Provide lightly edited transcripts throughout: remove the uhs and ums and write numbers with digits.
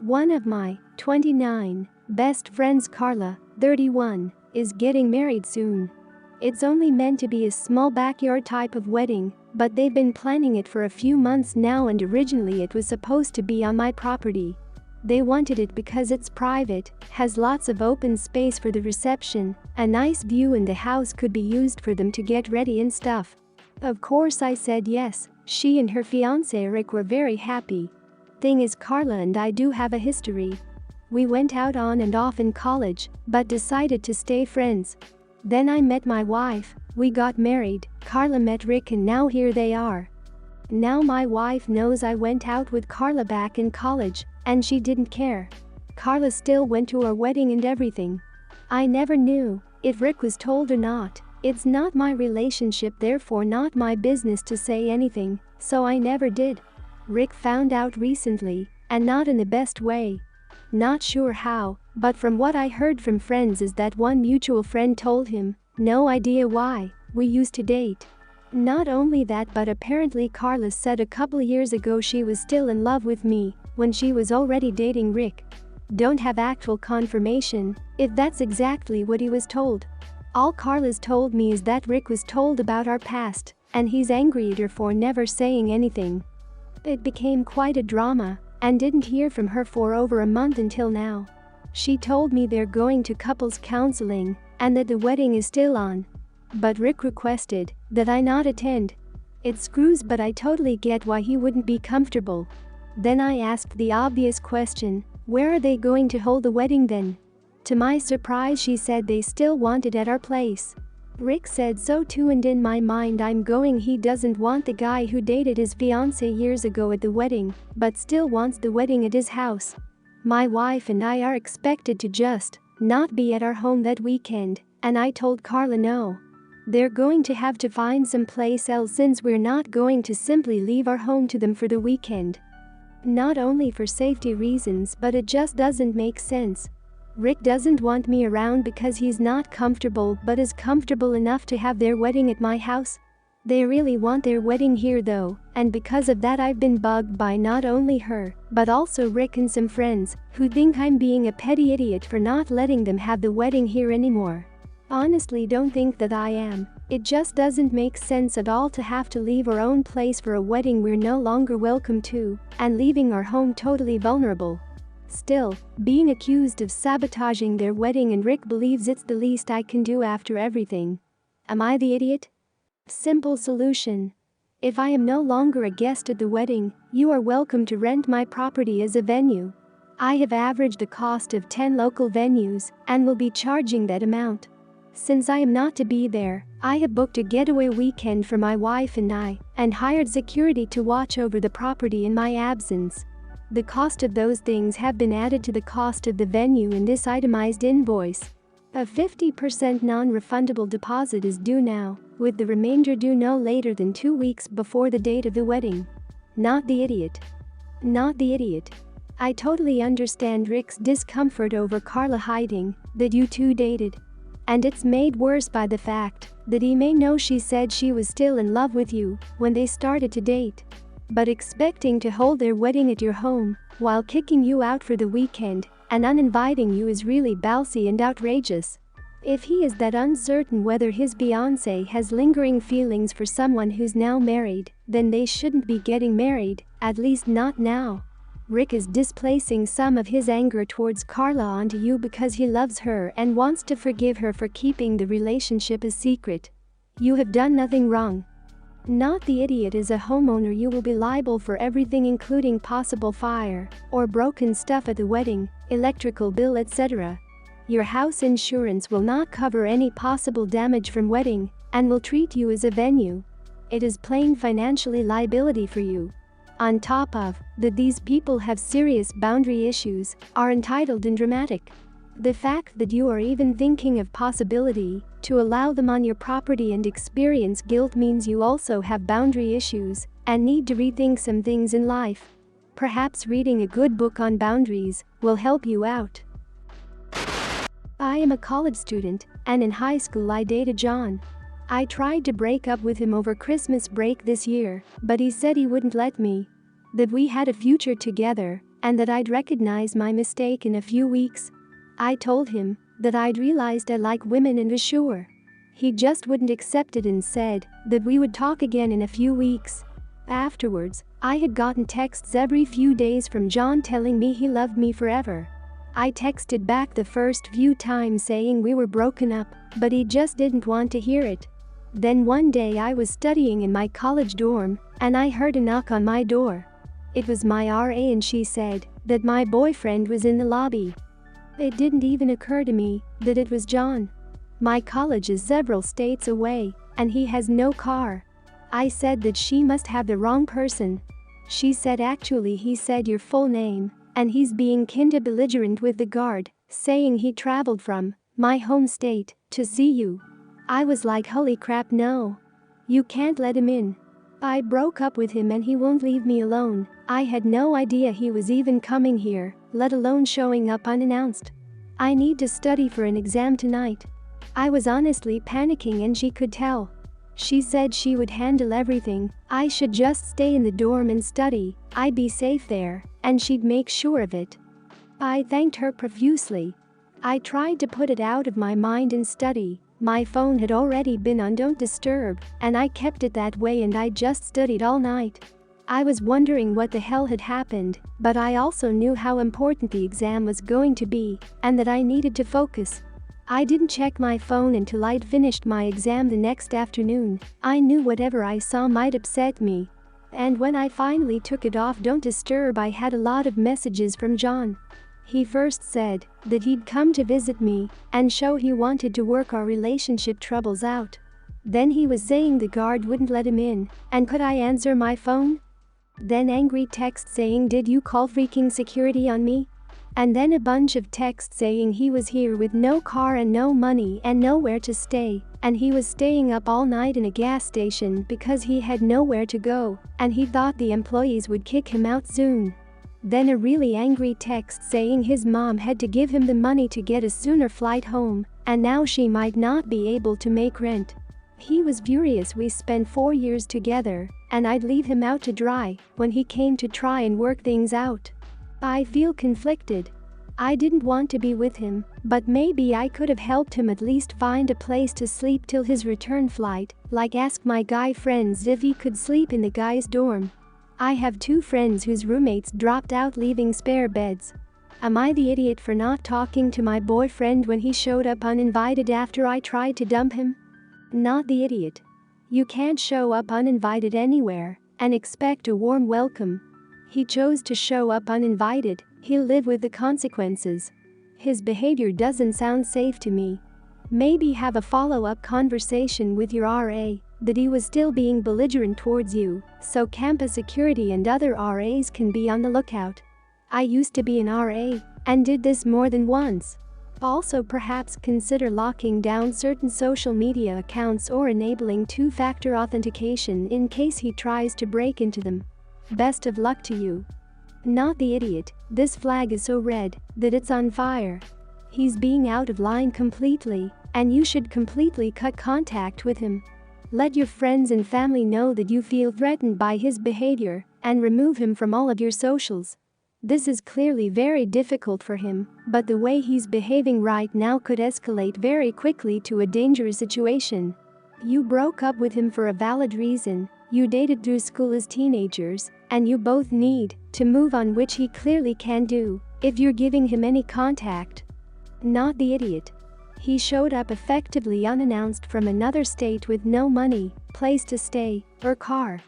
One of my 29 best friends, Carla, 31, is getting married soon. It's only meant to be a small backyard type of wedding, but they've been planning it for a few months now, and originally it was supposed to be on my property. They wanted it because it's private, has lots of open space for the reception, a nice view, and the house could be used for them to get ready and stuff. Of course I said yes. She and her fiance Rick were very happy. Thing is, Carla and I do have a history. We went out on and off in college, but decided to stay friends. Then I met my wife, we got married, Carla met Rick, and now here they are. Now my wife knows I went out with Carla back in college, and she didn't care. Carla still went to our wedding and everything. I never knew if Rick was told or not. It's not my relationship, therefore not my business to say anything, so I never did. Rick found out recently, and not in the best way. Not sure how, but from what I heard from friends is that one mutual friend told him, no idea why, we used to date. Not only that, but apparently Carla said a couple years ago she was still in love with me, when she was already dating Rick. Don't have actual confirmation if that's exactly what he was told. All Carla's told me is that Rick was told about our past, and he's angry at her for never saying anything. It became quite a drama, and didn't hear from her for over a month until now. She told me they're going to couples counseling, and that the wedding is still on. But Rick requested that I not attend. It screws, but I totally get why he wouldn't be comfortable. Then I asked the obvious question, where are they going to hold the wedding then? To my surprise, she said they still want it at our place. Rick said so too, and in my mind I'm going, he doesn't want the guy who dated his fiance years ago at the wedding, but still wants the wedding at his house. My wife and I are expected to just not be at our home that weekend, and I told Carla no. They're going to have to find some place else, since we're not going to simply leave our home to them for the weekend. Not only for safety reasons, but it just doesn't make sense. Rick doesn't want me around because he's not comfortable, but is comfortable enough to have their wedding at my house. They really want their wedding here though, and because of that I've been bugged by not only her, but also Rick and some friends, who think I'm being a petty idiot for not letting them have the wedding here anymore. Honestly, don't think that I am. It just doesn't make sense at all to have to leave our own place for a wedding we're no longer welcome to, and leaving our home totally vulnerable. Still, being accused of sabotaging their wedding, and Rick believes it's the least I can do after everything. Am I the idiot? Simple solution. If I am no longer a guest at the wedding, you are welcome to rent my property as a venue. I have averaged the cost of 10 local venues and will be charging that amount. Since I am not to be there, I have booked a getaway weekend for my wife and I, and hired security to watch over the property in my absence. The cost of those things have been added to the cost of the venue in this itemized invoice. A 50% non-refundable deposit is due now, with the remainder due no later than 2 weeks before the date of the wedding. Not the idiot. Not the idiot. I totally understand Rick's discomfort over Carla hiding that you two dated. And it's made worse by the fact that he may know she said she was still in love with you when they started to date. But expecting to hold their wedding at your home while kicking you out for the weekend and uninviting you is really ballsy and outrageous. If he is that uncertain whether his fiancée has lingering feelings for someone who's now married, then they shouldn't be getting married, at least not now. Rick is displacing some of his anger towards Carla onto you because he loves her and wants to forgive her for keeping the relationship a secret. You have done nothing wrong. Not the idiot. As a homeowner, you will be liable for everything, including possible fire or broken stuff at the wedding, electrical bill, etc. Your house insurance will not cover any possible damage from wedding and will treat you as a venue. It is plain financially liability for you. On top of that, these people have serious boundary issues, are entitled and dramatic. The fact that you are even thinking of possibility to allow them on your property and experience guilt means you also have boundary issues and need to rethink some things in life. Perhaps reading a good book on boundaries will help you out. I am a college student, and in high school I dated John. I tried to break up with him over Christmas break this year, but he said he wouldn't let me. That we had a future together, and that I'd recognize my mistake in a few weeks. I told him that I'd realized I like women and was sure. He just wouldn't accept it and said that we would talk again in a few weeks. Afterwards, I had gotten texts every few days from John telling me he loved me forever. I texted back the first few times saying we were broken up, but he just didn't want to hear it. Then one day I was studying in my college dorm, and I heard a knock on my door. It was my RA and she said that my boyfriend was in the lobby. It didn't even occur to me that it was John. My college is several states away, and he has no car. I said that she must have the wrong person. She said actually he said your full name, and he's being kinda belligerent with the guard, saying he traveled from my home state to see you. I was like holy crap, no. You can't let him in. I broke up with him and he won't leave me alone. I had no idea he was even coming here, let alone showing up unannounced. I need to study for an exam tonight. I was honestly panicking and she could tell. She said she would handle everything, I should just stay in the dorm and study, I'd be safe there, and she'd make sure of it. I thanked her profusely. I tried to put it out of my mind and study. My phone had already been on Don't Disturb, and I kept it that way and I just studied all night. I was wondering what the hell had happened, but I also knew how important the exam was going to be, and that I needed to focus. I didn't check my phone until I'd finished my exam the next afternoon. I knew whatever I saw might upset me. And when I finally took it off Don't Disturb, I had a lot of messages from John. He first said that he'd come to visit me and show he wanted to work our relationship troubles out. Then he was saying the guard wouldn't let him in, and could I answer my phone? Then angry text saying did you call freaking security on me? And then a bunch of texts saying he was here with no car and no money and nowhere to stay, and he was staying up all night in a gas station because he had nowhere to go, and he thought the employees would kick him out soon. Then a really angry text saying his mom had to give him the money to get a sooner flight home, and now she might not be able to make rent. He was furious. We spent 4 years together, and I'd leave him out to dry when he came to try and work things out. I feel conflicted. I didn't want to be with him, but maybe I could have helped him at least find a place to sleep till his return flight, like ask my guy friends if he could sleep in the guy's dorm. I have 2 friends whose roommates dropped out leaving spare beds. Am I the idiot for not talking to my boyfriend when he showed up uninvited after I tried to dump him? Not the idiot. You can't show up uninvited anywhere and expect a warm welcome. He chose to show up uninvited, he'll live with the consequences. His behavior doesn't sound safe to me. Maybe have a follow-up conversation with your RA that he was still being belligerent towards you, so campus security and other RAs can be on the lookout. I used to be an RA and did this more than once. Also, perhaps consider locking down certain social media accounts or enabling 2-factor authentication in case he tries to break into them. Best of luck to you. Not the idiot, this flag is so red that it's on fire. He's being out of line completely, and you should completely cut contact with him. Let your friends and family know that you feel threatened by his behavior, and remove him from all of your socials. This is clearly very difficult for him, but the way he's behaving right now could escalate very quickly to a dangerous situation. You broke up with him for a valid reason, you dated through school as teenagers, and you both need to move on, which he clearly can do if you're giving him any contact. Not the idiot. He showed up effectively unannounced from another state with no money, place to stay, or car.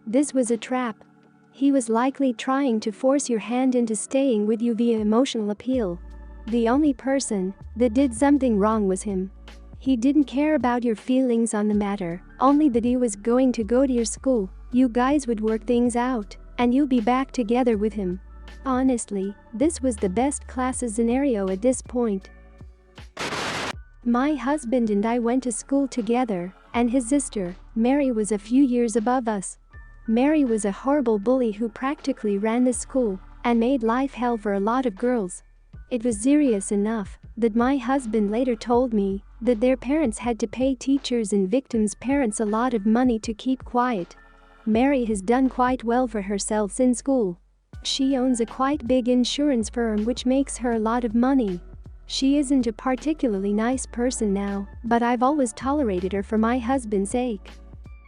This was a trap. He was likely trying to force your hand into staying with you via emotional appeal. The only person that did something wrong was him. He didn't care about your feelings on the matter, only that he was going to go to your school, you guys would work things out, and you'll be back together with him. Honestly, this was the best class scenario at this point. My husband and I went to school together, and his sister, Mary, was a few years above us. Mary was a horrible bully who practically ran the school and made life hell for a lot of girls. It was serious enough that my husband later told me that their parents had to pay teachers and victims' parents a lot of money to keep quiet. Mary has done quite well for herself in school. She owns a quite big insurance firm which makes her a lot of money. She isn't a particularly nice person now, but I've always tolerated her for my husband's sake.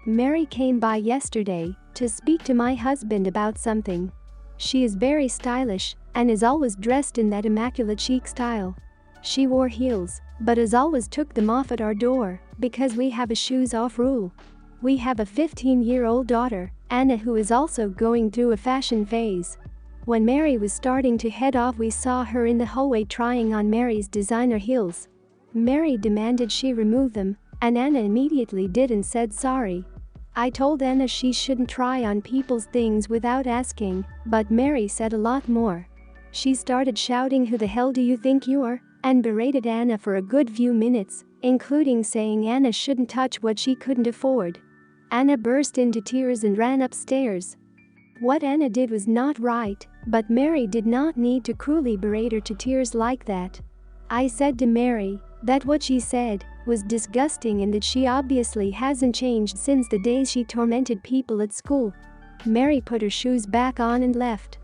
Mary came by yesterday to speak to my husband about something. She is very stylish and is always dressed in that immaculate chic style. She wore heels, but as always took them off at our door because we have a shoes off rule. We have a 15-year-old daughter, Anna, who is also going through a fashion phase. When Mary was starting to head off, we saw her in the hallway trying on Mary's designer heels. Mary demanded she remove them, and Anna immediately did and said sorry. I told Anna she shouldn't try on people's things without asking, but Mary said a lot more. She started shouting, "Who the hell do you think you are?" and berated Anna for a good few minutes, including saying Anna shouldn't touch what she couldn't afford. Anna burst into tears and ran upstairs. What Anna did was not right, but Mary did not need to cruelly berate her to tears like that. I said to Mary that what she said was disgusting and that she obviously hasn't changed since the days she tormented people at school. Mary put her shoes back on and left.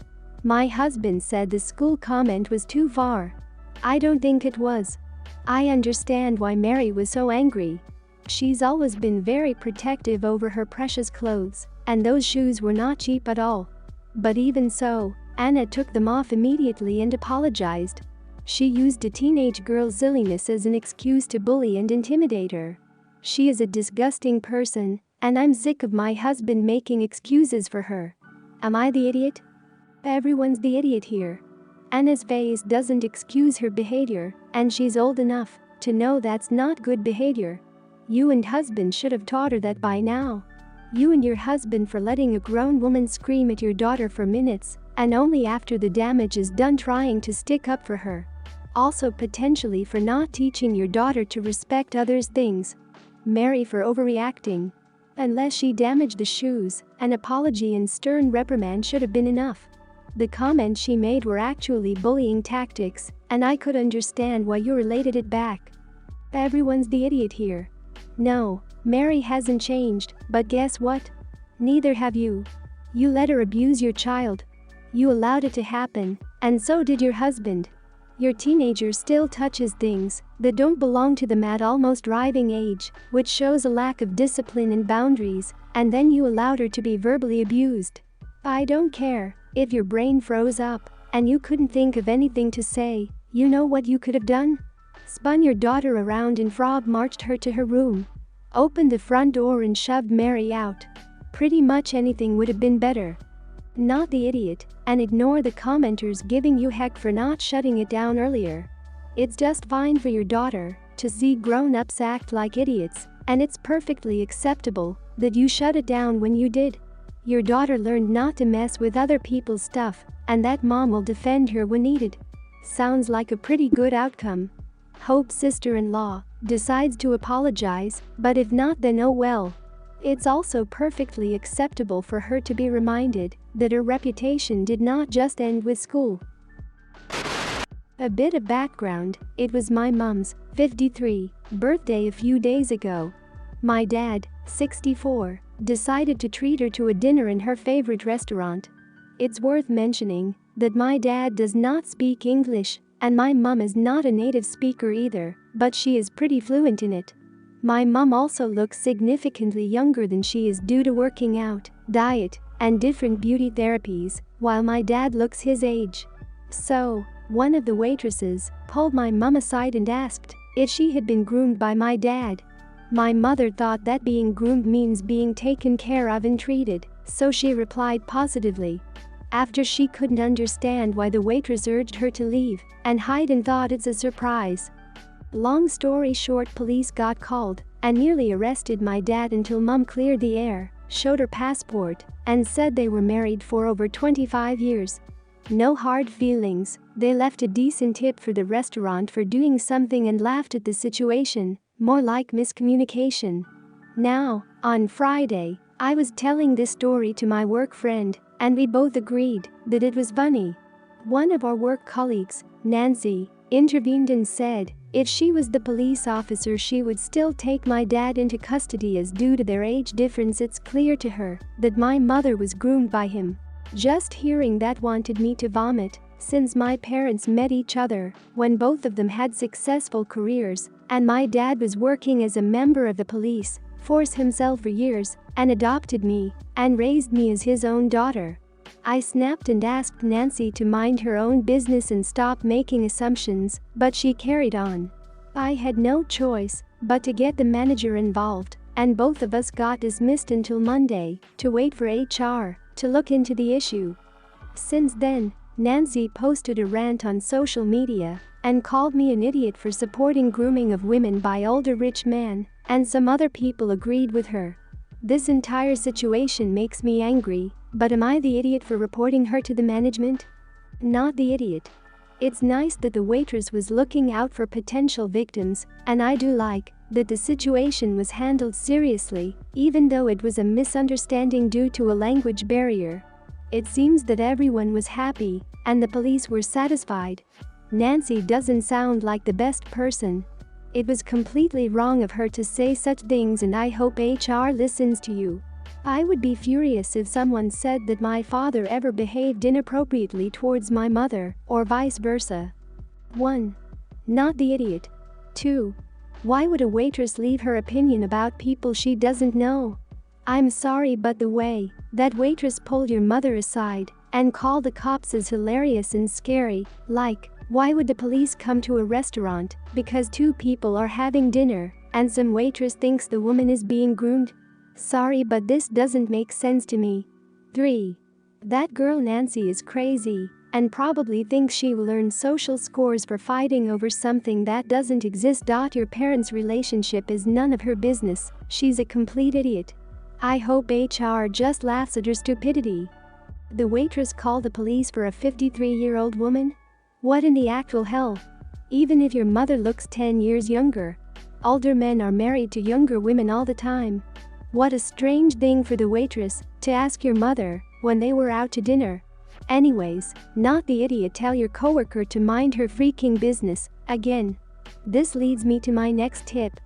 My husband said the school comment was too far. I don't think it was. I understand why Mary was so angry. She's always been very protective over her precious clothes, and those shoes were not cheap at all. But even so, Anna took them off immediately and apologized. She used a teenage girl's silliness as an excuse to bully and intimidate her. She is a disgusting person, and I'm sick of my husband making excuses for her. Am I the idiot? Everyone's the idiot here. Anna's face doesn't excuse her behavior, and she's old enough to know that's not good behavior. You and husband should have taught her that by now. You and your husband for letting a grown woman scream at your daughter for minutes, and only after the damage is done trying to stick up for her. Also potentially for not teaching your daughter to respect others' things. Mary for overreacting. Unless she damaged the shoes, an apology and stern reprimand should have been enough. The comments she made were actually bullying tactics, and I could understand why you related it back. Everyone's the idiot here. No, Mary hasn't changed, but guess what? Neither have you. You let her abuse your child. You allowed it to happen, and so did your husband. Your teenager still touches things that don't belong to them at almost driving age, which shows a lack of discipline and boundaries, and then you allowed her to be verbally abused. I don't care if your brain froze up and you couldn't think of anything to say. You know what you could have done? Spun your daughter around and frog marched her to her room. Opened the front door and shoved Mary out. Pretty much anything would have been better. Not the idiot, and ignore the commenters giving you heck for not shutting it down earlier. It's just fine for your daughter to see grown-ups act like idiots, and it's perfectly acceptable that you shut it down when you did. Your daughter learned not to mess with other people's stuff, and that mom will defend her when needed. Sounds like a pretty good outcome. Hope sister-in-law decides to apologize, but if not, then oh well. It's also perfectly acceptable for her to be reminded that her reputation did not just end with school. A bit of background: it was my mom's 53 birthday a few days ago. My dad, 64, decided to treat her to a dinner in her favorite restaurant. It's worth mentioning that my dad does not speak English, and my mom is not a native speaker either, but she is pretty fluent in it. My mom also looks significantly younger than she is due to working out, diet, and different beauty therapies, while my dad looks his age. So, one of the waitresses pulled my mom aside and asked if she had been groomed by my dad. My mother thought that being groomed means being taken care of and treated, so she replied positively. After she couldn't understand why the waitress urged her to leave and hide and thought it's a surprise. Long story short, police got called and nearly arrested my dad until mom cleared the air, showed her passport, and said they were married for over 25 years. No hard feelings, they left a decent tip for the restaurant for doing something and laughed at the situation, more like miscommunication. Now, on Friday, I was telling this story to my work friend, and we both agreed that it was funny. One of our work colleagues, Nancy, intervened and said if she was the police officer she would still take my dad into custody as due to their age difference it's clear to her that my mother was groomed by him. Just hearing that wanted me to vomit, since my parents met each other when both of them had successful careers, and my dad was working as a member of the police force himself for years and adopted me and raised me as his own daughter. I snapped and asked Nancy to mind her own business and stop making assumptions, but she carried on. I had no choice but to get the manager involved, and both of us got dismissed until Monday to wait for HR to look into the issue. Since then, Nancy posted a rant on social media and called me an idiot for supporting grooming of women by older rich men, and some other people agreed with her. This entire situation makes me angry, but am I the idiot for reporting her to the management? Not the idiot. It's nice that the waitress was looking out for potential victims, and I do like that the situation was handled seriously, even though it was a misunderstanding due to a language barrier. It seems that everyone was happy, and the police were satisfied. Nancy doesn't sound like the best person. It was completely wrong of her to say such things, and I hope HR listens to you. I would be furious if someone said that my father ever behaved inappropriately towards my mother, or vice versa. 1. Not the idiot. 2. Why would a waitress leave her opinion about people she doesn't know? I'm sorry, but the way that waitress pulled your mother aside and called the cops is hilarious and scary. Like, why would the police come to a restaurant because two people are having dinner and some waitress thinks the woman is being groomed? Sorry, but this doesn't make sense to me. 3. That girl Nancy is crazy and probably thinks she will earn social scores for fighting over something that doesn't exist. Your parents' relationship is none of her business. She's a complete idiot. I hope HR just laughs at her stupidity. The waitress called the police for a 53-year-old woman? What in the actual hell? Even if your mother looks 10 years younger, older men are married to younger women all the time. What a strange thing for the waitress to ask your mother when they were out to dinner. Anyways, not the idiot. Tell your coworker to mind her freaking business. Again. This leads me to my next tip.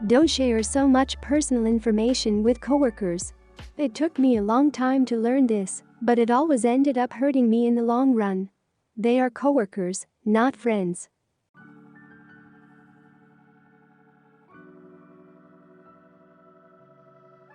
Don't share so much personal information with coworkers. It took me a long time to learn this, but it always ended up hurting me in the long run. They are coworkers, not friends.